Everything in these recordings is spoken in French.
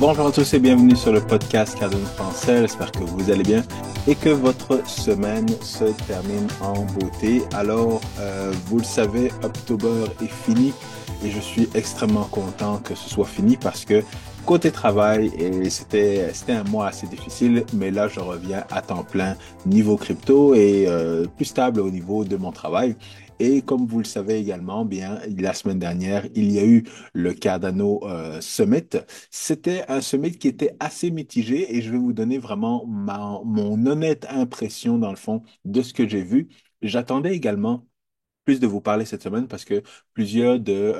Bonjour à tous et bienvenue sur le podcast Cardano Français. J'espère que vous allez bien et que votre semaine se termine en beauté. Vous le savez, October est fini et je suis extrêmement content que ce soit fini parce que côté travail, c'était un mois assez difficile, mais là, je reviens à temps plein niveau crypto et plus stable au niveau de mon travail. Et comme vous le savez également, bien, la semaine dernière, il y a eu le Cardano Summit. C'était un summit qui était assez mitigé et je vais vous donner vraiment mon honnête impression dans le fond de ce que j'ai vu. J'attendais également plus de vous parler cette semaine parce que plusieurs de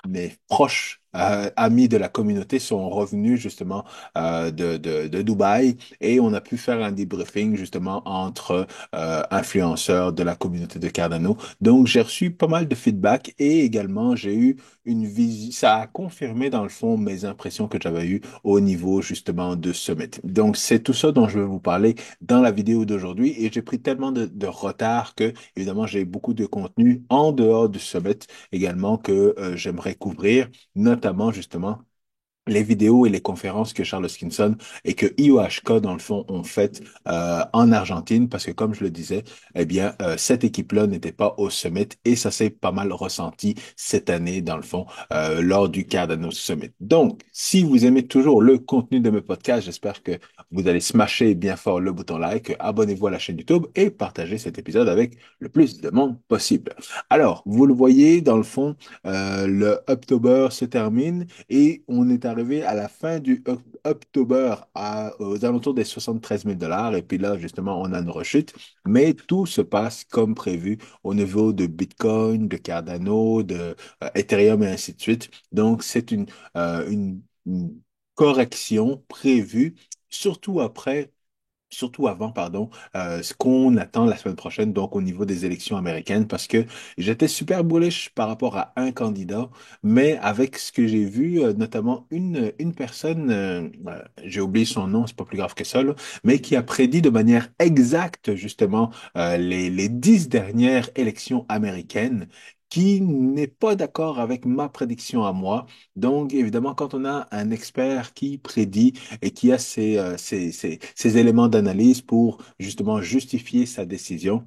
mes proches amis de la communauté sont revenus justement de Dubaï et on a pu faire un debriefing justement entre influenceurs de la communauté de Cardano. Donc j'ai reçu pas mal de feedback et également j'ai eu une visite. Ça a confirmé dans le fond mes impressions que j'avais eues au niveau justement de Summit. Donc c'est tout ça dont je vais vous parler dans la vidéo d'aujourd'hui et j'ai pris tellement de retard que évidemment j'ai beaucoup de contenu en dehors du Summit également que j'aimerais couvrir, notamment justement les vidéos et les conférences que Charles Hoskinson et que IOHK, dans le fond, ont faites en Argentine, parce que comme je le disais, eh bien, cette équipe-là n'était pas au Summit et ça s'est pas mal ressenti cette année, dans le fond, lors du Cardano Summit. Donc, si vous aimez toujours le contenu de mes podcasts, j'espère que vous allez smasher bien fort le bouton like, abonnez-vous à la chaîne YouTube et partagez cet épisode avec le plus de monde possible. Alors, vous le voyez, dans le fond, le October se termine et on est arrivé à la fin du October aux alentours des 73 000 dollars. Et puis là, justement, on a une rechute. Mais tout se passe comme prévu au niveau de Bitcoin, de Cardano, de Ethereum et ainsi de suite. Donc, c'est une correction prévue, surtout après surtout avant, pardon, ce qu'on attend la semaine prochaine, donc au niveau des élections américaines, parce que j'étais super bullish par rapport à un candidat, mais avec ce que j'ai vu, notamment une personne, j'ai oublié son nom, c'est pas plus grave que ça, là, mais qui a prédit de manière exacte, justement, les 10 dernières élections américaines, qui n'est pas d'accord avec ma prédiction à moi. Donc, évidemment, quand on a un expert qui prédit et qui a ces éléments d'analyse pour justement justifier sa décision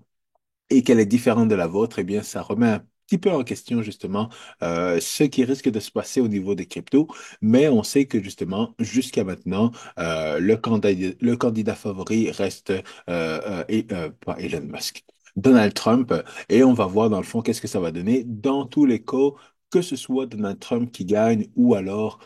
et qu'elle est différente de la vôtre, eh bien, ça remet un petit peu en question justement ce qui risque de se passer au niveau des cryptos, mais on sait que justement, jusqu'à maintenant, le candidat favori reste pas Elon Musk. Donald Trump, et on va voir dans le fond qu'est-ce que ça va donner. Dans tous les cas, que ce soit Donald Trump qui gagne ou alors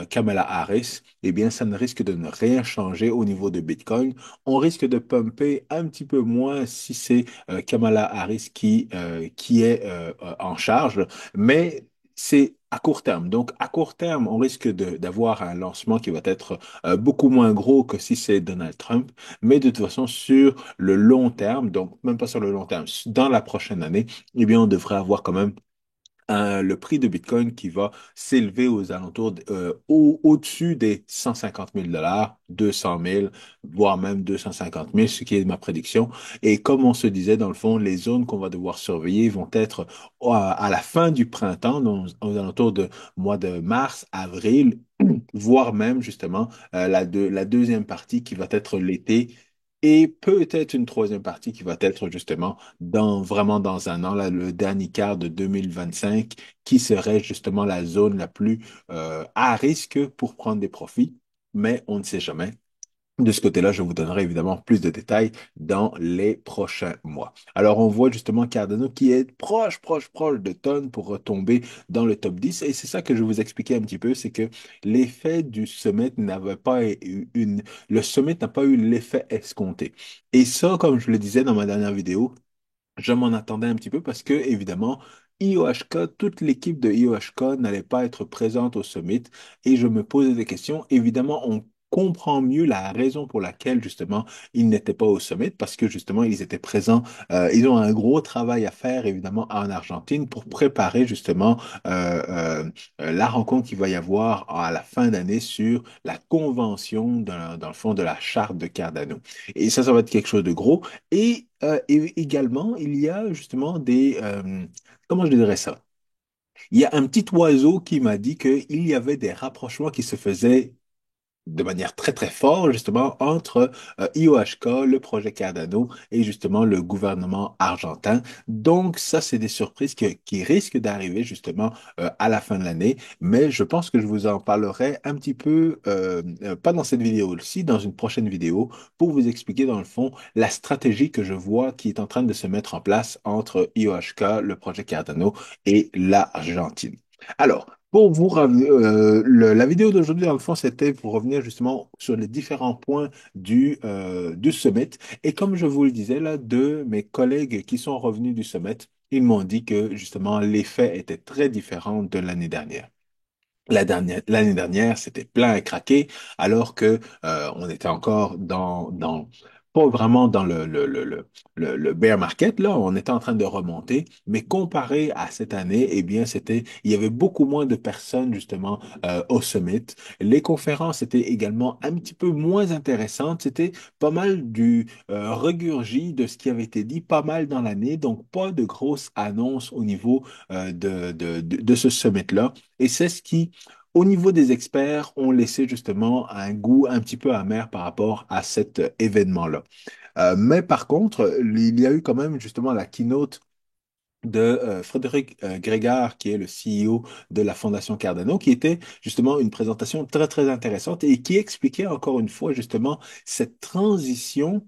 Kamala Harris, eh bien, ça ne risque de ne rien changer au niveau de Bitcoin. On risque de pumper un petit peu moins si c'est Kamala Harris qui est en charge, mais c'est à court terme. Donc, à court terme, on risque d'avoir un lancement qui va être beaucoup moins gros que si c'est Donald Trump, mais de toute façon, sur le long terme, donc même pas sur le long terme, dans la prochaine année, eh bien, on devrait avoir quand même le prix de Bitcoin qui va s'élever aux alentours, au-dessus des 150 000 dollars, 200 000, voire même 250 000, ce qui est ma prédiction. Et comme on se disait, dans le fond, les zones qu'on va devoir surveiller vont être à la fin du printemps, donc aux alentours de mois de mars, avril, voire même justement la deuxième partie qui va être l'été. Et peut-être une troisième partie qui va être justement vraiment dans un an, là, le dernier quart de 2025, qui serait justement la zone la plus à risque pour prendre des profits, mais on ne sait jamais. De ce côté-là, je vous donnerai évidemment plus de détails dans les prochains mois. Alors, on voit justement Cardano qui est proche, proche, proche de tonnes pour retomber dans le top 10. Et c'est ça que je vous expliquais un petit peu, c'est que l'effet du summit n'avait pas eu le summit n'a pas eu l'effet escompté. Et ça, comme je le disais dans ma dernière vidéo, je m'en attendais un petit peu parce que, évidemment, IOHK, toute l'équipe de IOHK n'allait pas être présente au summit et je me posais des questions. Évidemment, on comprend mieux la raison pour laquelle, justement, ils n'étaient pas au summit parce que, justement, ils étaient présents. Ils ont un gros travail à faire, évidemment, en Argentine pour préparer, justement, euh, la rencontre qu'il va y avoir à la fin d'année sur la convention, dans le fond, de la charte de Cardano. Et ça va être quelque chose de gros. Et également, il y a justement comment je dirais ça? Il y a un petit oiseau qui m'a dit qu'il y avait des rapprochements qui se faisaient de manière très très forte justement entre IOHK, le projet Cardano et justement le gouvernement argentin. Donc ça, c'est des surprises qui risquent d'arriver justement à la fin de l'année, mais je pense que je vous en parlerai un petit peu, pas dans cette vidéo-ci, dans une prochaine vidéo, pour vous expliquer dans le fond la stratégie que je vois qui est en train de se mettre en place entre IOHK, le projet Cardano et l'Argentine. Alors, pour vous, la vidéo d'aujourd'hui, dans le fond, c'était pour revenir justement sur les différents points du summit. Et comme je vous le disais, là, deux mes collègues qui sont revenus du summit, ils m'ont dit que justement l'effet était très différent de l'année dernière. L'année dernière, c'était plein à craquer, alors que on était encore pas vraiment dans le bear market, là, on était en train de remonter, mais comparé à cette année, eh bien, il y avait beaucoup moins de personnes, justement, au summit. Les conférences étaient également un petit peu moins intéressantes. C'était pas mal du regurgie de ce qui avait été dit pas mal dans l'année, donc pas de grosses annonces au niveau de ce summit-là. Et c'est ce qui au niveau des experts, on laissé justement un goût un petit peu amer par rapport à cet événement-là. Mais par contre, il y a eu quand même justement la keynote de Frédéric Grégard, qui est le CEO de la Fondation Cardano, qui était justement une présentation très, très intéressante et qui expliquait encore une fois justement cette transition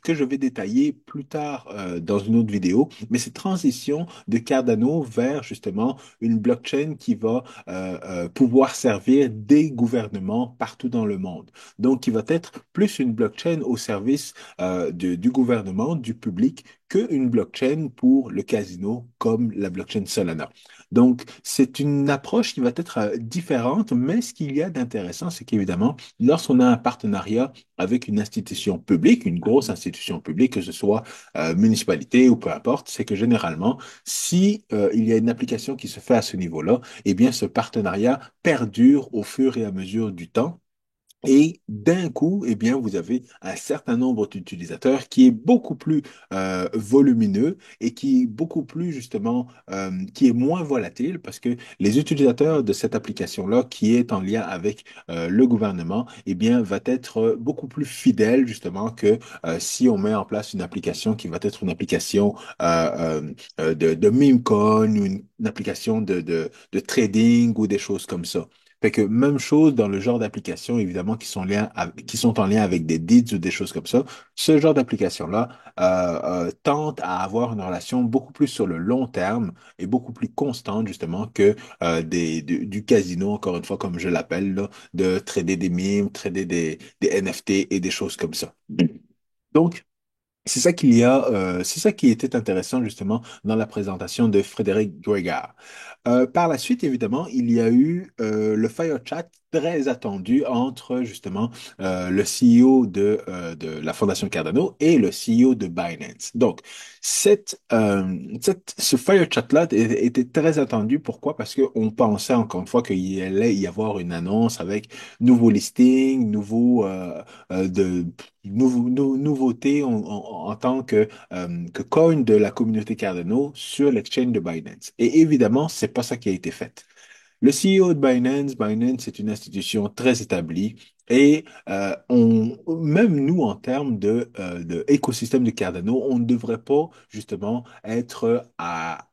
que je vais détailler plus tard dans une autre vidéo, mais cette transition de Cardano vers justement une blockchain qui va pouvoir servir des gouvernements partout dans le monde. Donc, qui va être plus une blockchain au service du gouvernement, du public, qu'une blockchain pour le casino comme la blockchain Solana. Donc, c'est une approche qui va être différente, mais ce qu'il y a d'intéressant, c'est qu'évidemment, lorsqu'on a un partenariat avec une institution publique, une grosse institution publique, que ce soit municipalité ou peu importe, c'est que généralement, si il y a une application qui se fait à ce niveau-là, eh bien, ce partenariat perdure au fur et à mesure du temps. Et d'un coup, eh bien, vous avez un certain nombre d'utilisateurs qui est beaucoup plus volumineux et qui est beaucoup plus justement, qui est moins volatile parce que les utilisateurs de cette application-là, qui est en lien avec le gouvernement, eh bien, va être beaucoup plus fidèle justement que si on met en place une application qui va être une application de meme coin ou une application de trading ou des choses comme ça. Fait que même chose dans le genre d'applications, évidemment, qui sont en lien avec des deeds ou des choses comme ça. Ce genre d'application-là tente à avoir une relation beaucoup plus sur le long terme et beaucoup plus constante, justement, que du casino, encore une fois, comme je l'appelle, là, de trader des mimes, trader des NFT et des choses comme ça. Donc, c'est ça qui était intéressant justement dans la présentation de Frédéric Guégard. Par la suite, évidemment, il y a eu le Fire Chat très attendu entre justement le CEO de la Fondation Cardano et le CEO de Binance. Donc, ce Fire Chat-là était très attendu. Pourquoi? Parce qu'on pensait encore une fois qu'il allait y avoir une annonce avec nouveau listing, nouveautés en tant que coin de la communauté Cardano sur l'exchange de Binance. Et évidemment, c'est pas ça qui a été fait. Le CEO de Binance, Binance est une institution très établie et même nous, en termes de écosystème de Cardano, on ne devrait pas justement être à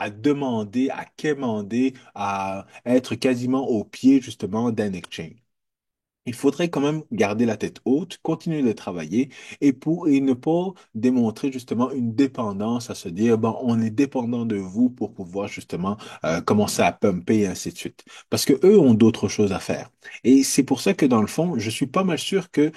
demander, à quémander, à être quasiment au pied justement d'un exchange. Il faudrait quand même garder la tête haute, continuer de travailler et ne pas démontrer justement une dépendance à se dire, bon, on est dépendant de vous pour pouvoir justement commencer à pumper et ainsi de suite. Parce que eux ont d'autres choses à faire. Et c'est pour ça que dans le fond, je suis pas mal sûr que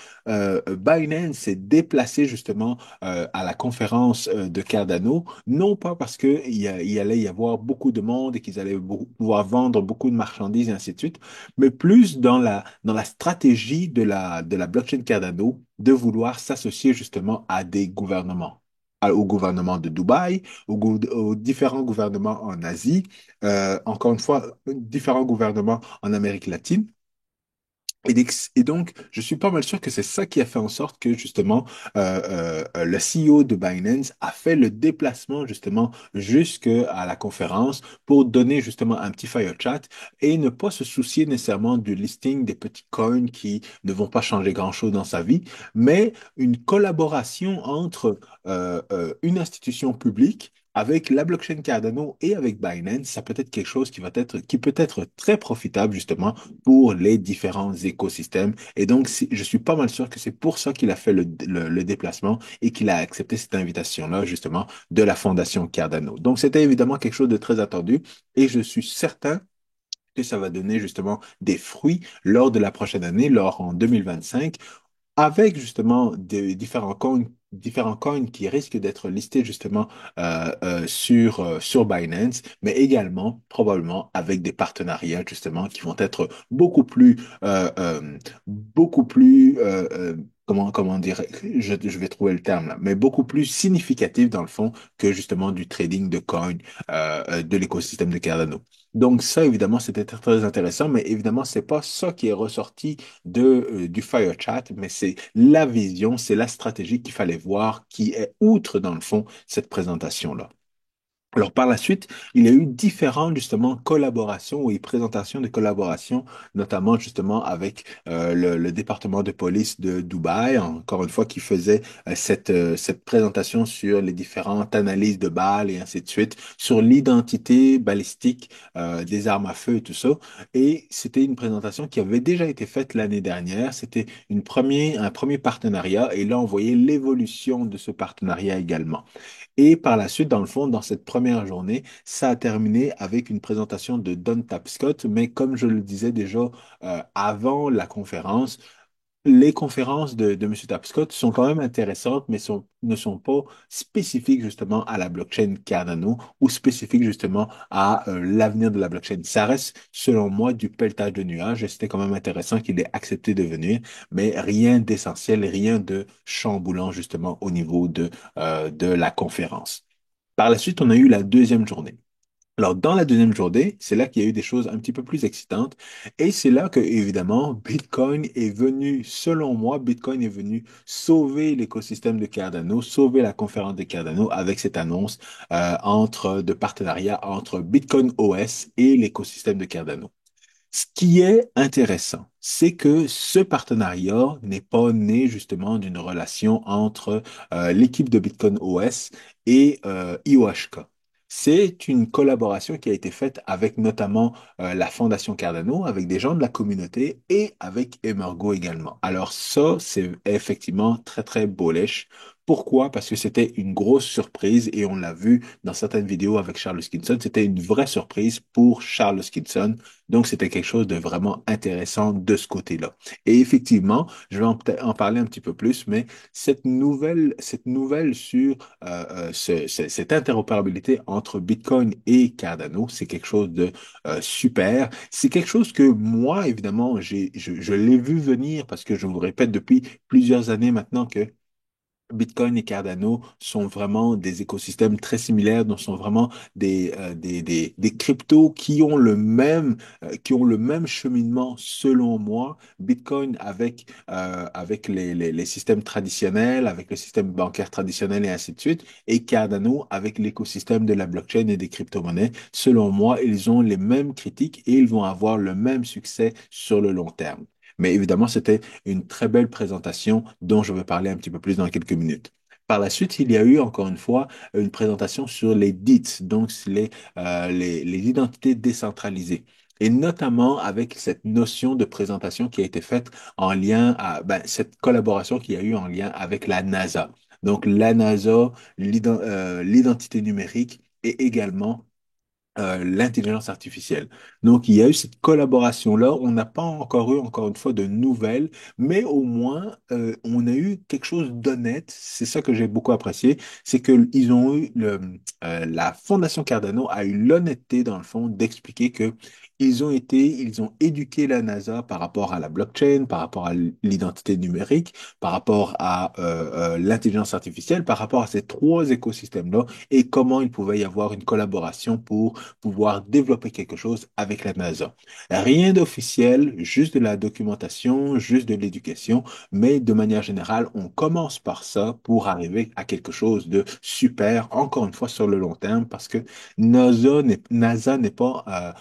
Binance s'est déplacé justement à la conférence de Cardano, non pas parce il allait y avoir beaucoup de monde et qu'ils allaient pouvoir vendre beaucoup de marchandises et ainsi de suite, mais plus dans la stratégie de la blockchain Cardano de vouloir s'associer justement à des gouvernements. Au gouvernement de Dubaï, aux différents gouvernements en Asie, encore une fois, différents gouvernements en Amérique latine Et donc, je suis pas mal sûr que c'est ça qui a fait en sorte que justement le CEO de Binance a fait le déplacement justement jusqu'à la conférence pour donner justement un petit fire chat et ne pas se soucier nécessairement du listing des petits coins qui ne vont pas changer grand-chose dans sa vie, mais une collaboration entre une institution publique avec la blockchain Cardano et avec Binance, ça peut être quelque chose qui peut être très profitable justement pour les différents écosystèmes. Et donc, je suis pas mal sûr que c'est pour ça qu'il a fait le déplacement et qu'il a accepté cette invitation-là, justement, de la Fondation Cardano. Donc, c'était évidemment quelque chose de très attendu et je suis certain que ça va donner justement des fruits lors de la prochaine année, lors en 2025, avec justement des différents coins qui risquent d'être listés justement sur Binance, mais également probablement avec des partenariats justement qui vont être beaucoup plus comment dire, je vais trouver le terme là, mais beaucoup plus significatifs dans le fond que justement du trading de coins de l'écosystème de Cardano. Donc ça, évidemment, c'était très, très intéressant, mais évidemment, c'est pas ça qui est ressorti du Fire Chat, mais c'est la vision, c'est la stratégie qu'il fallait voir qui est outre, dans le fond, cette présentation-là. Alors par la suite, il y a eu différentes justement collaborations et présentations de collaborations, notamment justement avec le département de police de Dubaï, encore une fois, qui faisait cette présentation sur les différentes analyses de balles et ainsi de suite, sur l'identité balistique des armes à feu et tout ça. Et c'était une présentation qui avait déjà été faite l'année dernière. C'était un premier partenariat et là, on voyait l'évolution de ce partenariat également. Et par la suite, dans le fond, dans cette première journée, ça a terminé avec une présentation de Don Tapscott, mais comme je le disais déjà avant la conférence, les conférences de M. Tapscott sont quand même intéressantes, mais ne sont pas spécifiques justement à la blockchain Cardano ou spécifiques justement à l'avenir de la blockchain. Ça reste, selon moi, du pelletage de nuages et c'était quand même intéressant qu'il ait accepté de venir, mais rien d'essentiel, rien de chamboulant justement au niveau de la conférence. Par la suite, on a eu la deuxième journée. Alors, dans la deuxième journée, c'est là qu'il y a eu des choses un petit peu plus excitantes. Et c'est là que, évidemment, Bitcoin est venu, selon moi, Bitcoin est venu sauver l'écosystème de Cardano, sauver la conférence de Cardano avec cette annonce de partenariat entre Bitcoin OS et l'écosystème de Cardano. Ce qui est intéressant, c'est que ce partenariat n'est pas né justement d'une relation entre l'équipe de Bitcoin OS et IOHK. C'est une collaboration qui a été faite avec notamment la Fondation Cardano, avec des gens de la communauté et avec Emergo également. Alors ça, c'est effectivement très, très bullish. Pourquoi? Parce que c'était une grosse surprise et on l'a vu dans certaines vidéos avec Charles Hoskinson. C'était une vraie surprise pour Charles Hoskinson, donc, c'était quelque chose de vraiment intéressant de ce côté-là. Et effectivement, je vais peut-être en parler un petit peu plus, mais cette nouvelle sur cette interopérabilité entre Bitcoin et Cardano, c'est quelque chose de super. C'est quelque chose que moi, évidemment, je l'ai vu venir parce que je vous répète depuis plusieurs années maintenant que Bitcoin et Cardano sont vraiment des écosystèmes très similaires, donc sont vraiment des cryptos qui ont le même cheminement selon moi. Bitcoin avec les systèmes traditionnels, avec le système bancaire traditionnel et ainsi de suite, et Cardano avec l'écosystème de la blockchain et des crypto-monnaies. Selon moi, ils ont les mêmes critiques et ils vont avoir le même succès sur le long terme. Mais évidemment, c'était une très belle présentation dont je vais parler un petit peu plus dans quelques minutes. Par la suite, il y a eu encore une fois une présentation sur les DITS, donc les identités décentralisées. Et notamment avec cette notion de présentation qui a été faite en lien à cette collaboration qu'il y a eu en lien avec la NASA. Donc la NASA, l'identité numérique et également l'intelligence artificielle. Donc, il y a eu cette collaboration-là. On n'a pas encore eu, encore une fois, de nouvelles, mais au moins, on a eu quelque chose d'honnête. C'est ça que j'ai beaucoup apprécié. C'est que ils ont eu la Fondation Cardano a eu l'honnêteté, dans le fond, d'expliquer que ils ont éduqué la NASA par rapport à la blockchain, par rapport à l'identité numérique, par rapport à l'intelligence artificielle, par rapport à ces trois écosystèmes-là et comment il pouvait y avoir une collaboration pour pouvoir développer quelque chose avec la NASA. Rien d'officiel, juste de la documentation, juste de l'éducation, mais de manière générale, on commence par ça pour arriver à quelque chose de super, encore une fois sur le long terme, parce que NASA n'est pas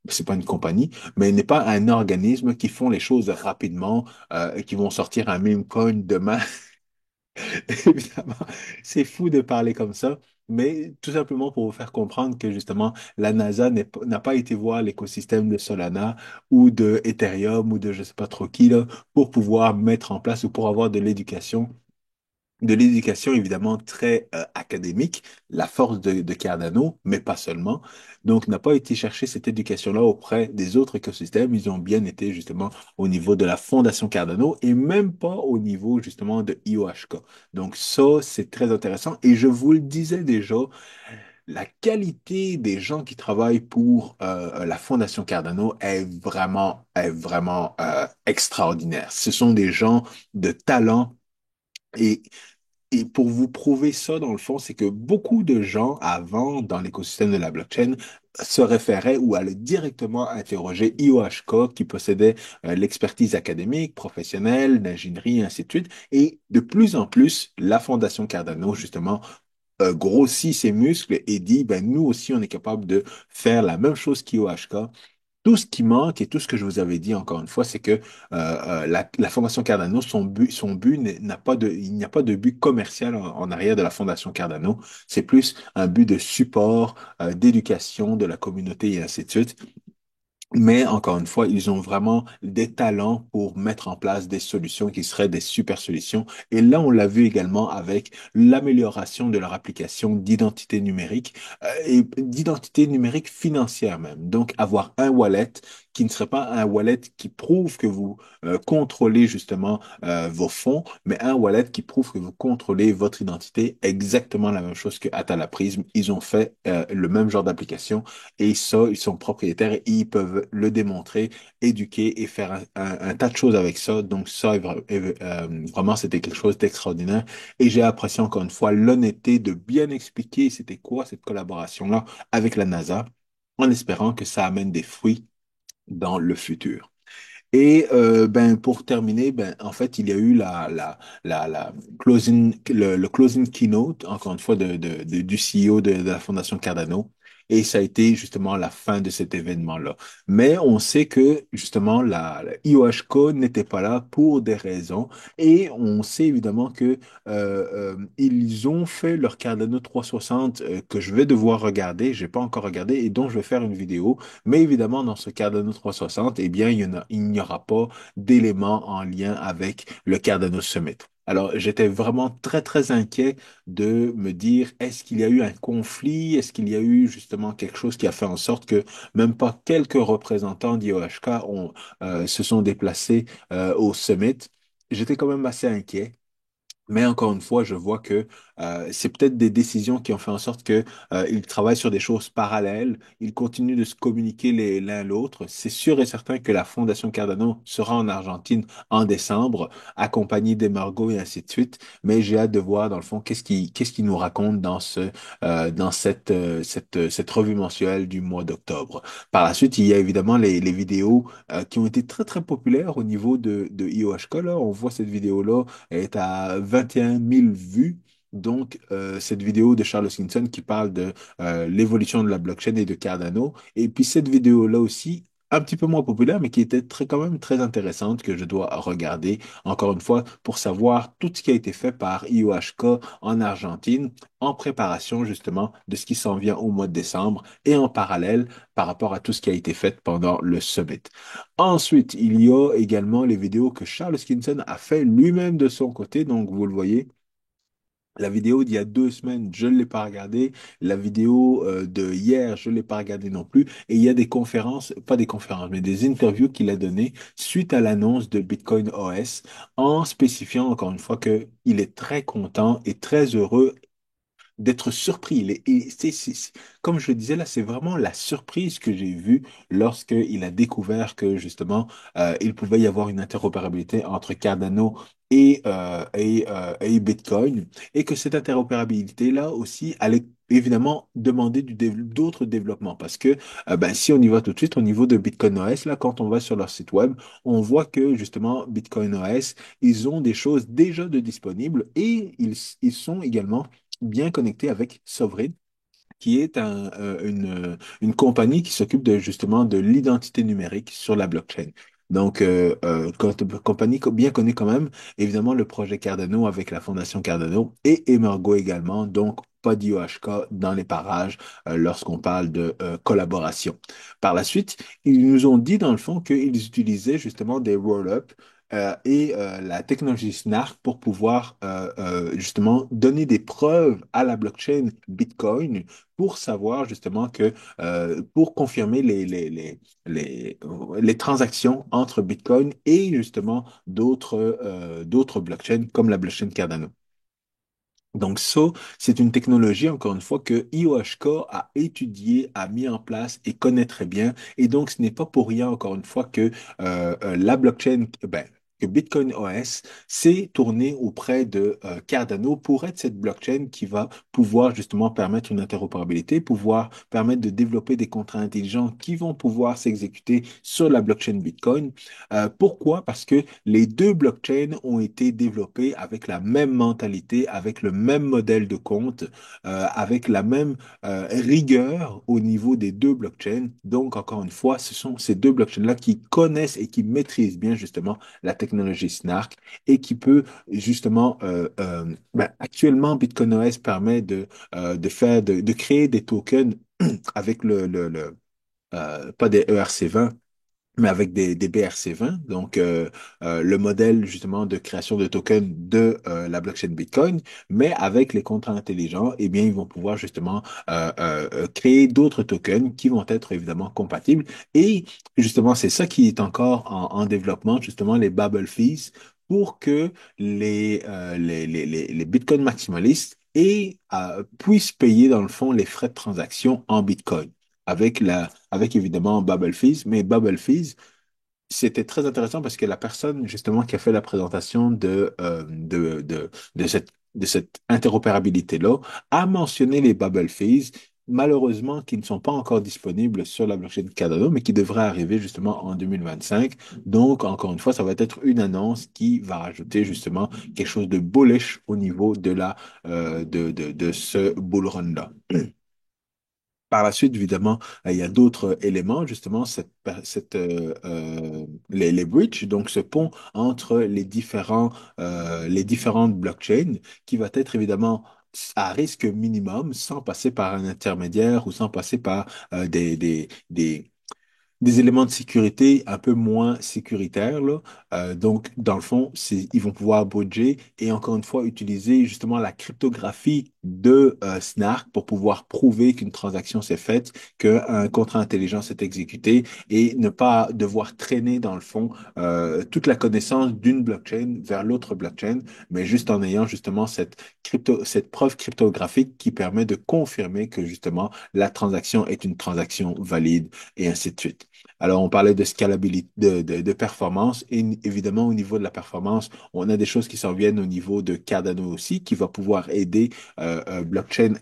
c'est pas une compagnie, mais n'est pas un organisme qui font les choses rapidement et qui vont sortir un meme coin demain. Évidemment, c'est fou de parler comme ça, mais tout simplement pour vous faire comprendre que justement, la NASA n'a pas été voir l'écosystème de Solana ou de Ethereum ou de je sais pas trop qui là, pour pouvoir mettre en place ou pour avoir de l'éducation évidemment très académique, la force de Cardano, mais pas seulement. Donc, n'a pas été chercher cette éducation-là auprès des autres écosystèmes. Ils ont bien été justement au niveau de la fondation Cardano et même pas au niveau justement de IOHK. Donc, ça, c'est très intéressant. Et je vous le disais déjà, la qualité des gens qui travaillent pour la fondation Cardano est vraiment extraordinaire. Ce sont des gens de talent. Et et pour vous prouver ça, dans le fond, c'est que beaucoup de gens avant, dans l'écosystème de la blockchain, se référaient ou allaient directement interroger IOHK, qui possédait l'expertise académique, professionnelle, d'ingénierie, et ainsi de suite. Et de plus en plus, la Fondation Cardano, justement, grossit ses muscles et dit, ben, nous aussi, on est capable de faire la même chose qu'IOHK. Tout ce qui manque et tout ce que je vous avais dit encore une fois, c'est que la Fondation Cardano, son but n'a pas de, il n'y a pas de but commercial en arrière de la Fondation Cardano. C'est plus un but de support, d'éducation de la communauté et ainsi de suite. Mais encore une fois, ils ont vraiment des talents pour mettre en place des solutions qui seraient des super solutions. Et là, on l'a vu également avec l'amélioration de leur application d'identité numérique et d'identité numérique financière même. Donc, avoir un wallet qui ne serait pas un wallet qui prouve que vous contrôlez justement vos fonds, mais un wallet qui prouve que vous contrôlez votre identité. Exactement la même chose que Atala Prism. Ils ont fait le même genre d'application et ça, ils sont propriétaires et ils peuvent le démontrer, éduquer et faire un tas de choses avec ça. Donc ça, vraiment, c'était quelque chose d'extraordinaire. Et j'ai apprécié encore une fois l'honnêteté de bien expliquer c'était quoi cette collaboration-là avec la NASA, en espérant que ça amène des fruits dans le futur. Et ben pour terminer, ben en fait il y a eu la le closing keynote encore une fois du CEO de la Fondation Cardano. Et ça a été justement la fin de cet événement-là. Mais on sait que justement la IOHK n'était pas là pour des raisons. Et on sait évidemment que ils ont fait leur Cardano 360 que je vais devoir regarder. J'ai pas encore regardé et dont je vais faire une vidéo. Mais évidemment, dans ce Cardano 360, eh bien, il n'y aura pas d'éléments en lien avec le Cardano Summit. Alors, j'étais vraiment très, très inquiet de me dire, est-ce qu'il y a eu un conflit? Est-ce qu'il y a eu justement quelque chose qui a fait en sorte que même pas quelques représentants d'IOHK se sont déplacés au Summit? J'étais quand même assez inquiet. Mais encore une fois, je vois que c'est peut-être des décisions qui ont fait en sorte que ils travaillent sur des choses parallèles, ils continuent de se communiquer l'un l'autre. C'est sûr et certain que la Fondation Cardano sera en Argentine en décembre, accompagnée des Margot et ainsi de suite. Mais j'ai hâte de voir dans le fond qu'est-ce qu'il nous raconte dans dans cette revue mensuelle du mois d'octobre. Par la suite, il y a évidemment les vidéos qui ont été très très populaires au niveau de IOHK. Là, on voit cette vidéo-là est à 21 000 vues. Donc, cette vidéo de Charles Hoskinson qui parle de l'évolution de la blockchain et de Cardano. Et puis, cette vidéo-là aussi, un petit peu moins populaire, mais qui était quand même très intéressante, que je dois regarder, encore une fois, pour savoir tout ce qui a été fait par IOHK en Argentine, en préparation justement de ce qui s'en vient au mois de décembre et en parallèle par rapport à tout ce qui a été fait pendant le summit. Ensuite, il y a également les vidéos que Charles Skinson a fait lui-même de son côté. Donc, vous le voyez, la vidéo d'il y a 2 semaines, je ne l'ai pas regardée. La vidéo de hier, je ne l'ai pas regardée non plus. Et il y a des conférences, pas des conférences, mais des interviews qu'il a données suite à l'annonce de Bitcoin OS, en spécifiant encore une fois qu'il est très content et très heureux d'être surpris. Comme je le disais là, c'est vraiment la surprise que j'ai vue lorsqu'il a découvert que justement, il pouvait y avoir une interopérabilité entre Cardano et Bitcoin, et que cette interopérabilité-là aussi allait évidemment demander d'autres développements. Parce que ben, si on y va tout de suite, au niveau de Bitcoin OS, là, quand on va sur leur site web, on voit que justement, Bitcoin OS, ils ont des choses déjà de disponibles et ils sont également bien connectés avec Sovereign, qui est une compagnie qui s'occupe de justement de l'identité numérique sur la blockchain. Donc, compagnie bien connue quand même, évidemment le projet Cardano avec la fondation Cardano et Emergo également, donc pas d'IOHK dans les parages lorsqu'on parle de collaboration. Par la suite, ils nous ont dit dans le fond qu'ils utilisaient justement des roll-ups et la technologie Snark pour pouvoir justement donner des preuves à la blockchain Bitcoin pour savoir justement que, pour confirmer les transactions entre Bitcoin et justement d'autres blockchains comme la blockchain Cardano. Donc ça, c'est une technologie, encore une fois, que IOHK a étudié, a mis en place et connaît très bien. Et donc, ce n'est pas pour rien, encore une fois, que la blockchain, ben, que Bitcoin OS s'est tourné auprès de Cardano pour être cette blockchain qui va pouvoir justement permettre une interopérabilité, pouvoir permettre de développer des contrats intelligents qui vont pouvoir s'exécuter sur la blockchain Bitcoin. Pourquoi? Parce que les deux blockchains ont été développés avec la même mentalité, avec le même modèle de compte, avec la même rigueur au niveau des deux blockchains. Donc, encore une fois, ce sont ces deux blockchains-là qui connaissent et qui maîtrisent bien justement la technologie Snark et qui peut justement, ben, actuellement, Bitcoin OS permet de créer des tokens avec pas des ERC20, mais avec des BRC20, donc le modèle justement de création de tokens de la blockchain Bitcoin, mais avec les contrats intelligents, eh bien, ils vont pouvoir justement créer d'autres tokens qui vont être évidemment compatibles. Et justement, c'est ça qui est encore en développement, justement, les Babel Fees, pour que les Bitcoin maximalistes puissent payer, dans le fond, les frais de transaction en Bitcoin avec évidemment Babel Fees. Mais Babel Fees, c'était très intéressant parce que la personne justement qui a fait la présentation de cette interopérabilité-là a mentionné les Babel Fees, malheureusement qui ne sont pas encore disponibles sur la blockchain Cardano, mais qui devraient arriver justement en 2025. Donc, encore une fois, ça va être une annonce qui va rajouter justement quelque chose de bullish au niveau de ce bull run-là. Par la suite, évidemment, il y a d'autres éléments, justement, les bridges, donc ce pont entre les différentes blockchains, qui va être évidemment à risque minimum, sans passer par un intermédiaire ou sans passer par des éléments de sécurité un peu moins sécuritaires, là. Donc, dans le fond, ils vont pouvoir bridger et encore une fois utiliser justement la cryptographie de Snark pour pouvoir prouver qu'une transaction s'est faite, qu'un contrat intelligent s'est exécuté et ne pas devoir traîner dans le fond toute la connaissance d'une blockchain vers l'autre blockchain, mais juste en ayant justement cette preuve cryptographique qui permet de confirmer que justement la transaction est une transaction valide et ainsi de suite. Alors, on parlait de scalabilité, de performance, et évidemment, au niveau de la performance, on a des choses qui s'en viennent au niveau de Cardano aussi, qui va pouvoir aider blockchain,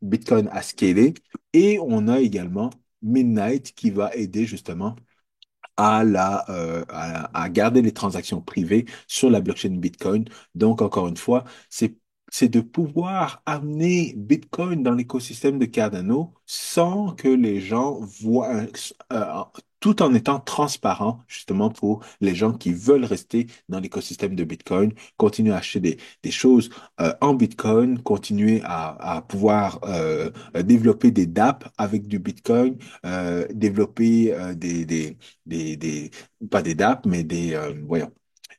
Bitcoin à scaler. Et on a également Midnight qui va aider justement à garder les transactions privées sur la blockchain Bitcoin. Donc, encore une fois, c'est de pouvoir amener Bitcoin dans l'écosystème de Cardano sans que les gens voient, euh, tout en étant transparent, justement pour les gens qui veulent rester dans l'écosystème de Bitcoin, continuer à acheter des choses en Bitcoin, continuer à pouvoir développer des dApps avec du Bitcoin, développer pas des dApps, mais voyons,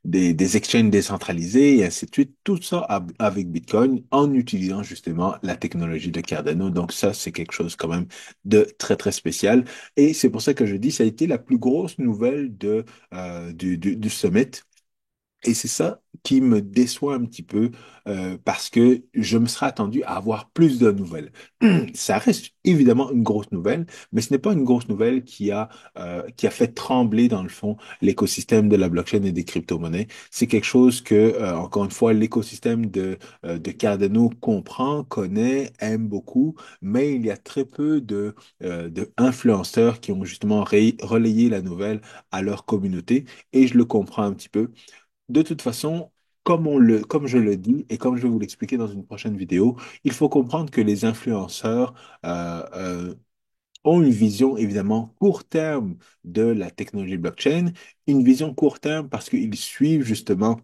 des exchanges décentralisés et ainsi de suite. Tout ça avec Bitcoin en utilisant justement la technologie de Cardano. Donc ça, c'est quelque chose quand même de très, très spécial. Et c'est pour ça que je dis, ça a été la plus grosse nouvelle du Summit. Et c'est ça qui me déçoit un petit peu parce que je me serais attendu à avoir plus de nouvelles. Ça reste évidemment une grosse nouvelle, mais ce n'est pas une grosse nouvelle qui a fait trembler dans le fond l'écosystème de la blockchain et des crypto-monnaies. C'est quelque chose que, encore une fois, l'écosystème de Cardano comprend, connaît, aime beaucoup, mais il y a très peu de influenceurs qui ont justement relayé la nouvelle à leur communauté et je le comprends un petit peu. De toute façon, comme je le dis et comme je vais vous l'expliquer dans une prochaine vidéo, il faut comprendre que les influenceurs ont une vision évidemment court terme de la technologie blockchain, une vision court terme parce qu'ils suivent justement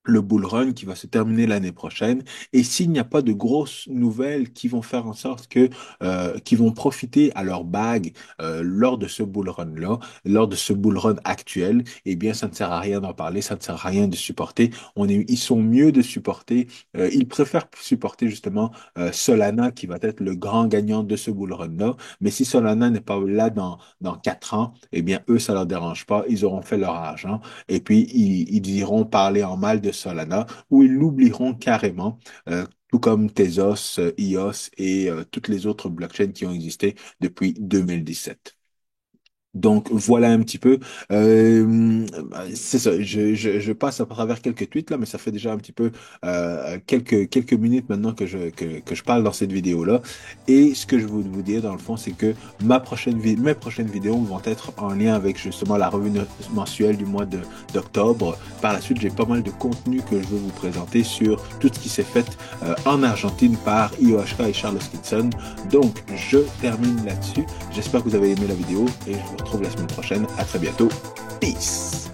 le bull run qui va se terminer l'année prochaine. Et s'il n'y a pas de grosses nouvelles qui vont faire en sorte qui vont profiter à leur bague lors de ce bull run-là, lors de ce bull run actuel, eh bien, ça ne sert à rien d'en parler, ça ne sert à rien de supporter. Ils sont mieux de supporter, ils préfèrent supporter justement Solana qui va être le grand gagnant de ce bull run-là. Mais si Solana n'est pas là dans 4 ans, eh bien, eux, ça leur dérange pas, ils auront fait leur argent et puis ils iront parler en mal de Solana ou ils l'oublieront carrément, tout comme Tezos, EOS et toutes les autres blockchains qui ont existé depuis 2017. Donc voilà un petit peu. C'est ça. Je passe à travers quelques tweets là, mais ça fait déjà un petit peu quelques minutes maintenant que je parle dans cette vidéo-là. Et ce que je veux vous dire dans le fond, c'est que mes prochaines vidéos vont être en lien avec justement la revue mensuelle du mois d'octobre. Par la suite, j'ai pas mal de contenu que je veux vous présenter sur tout ce qui s'est fait en Argentine par IOHK et Charles Hoskinson. Donc je termine là-dessus. J'espère que vous avez aimé la vidéo et je vous retrouve la semaine prochaine. À très bientôt. Peace!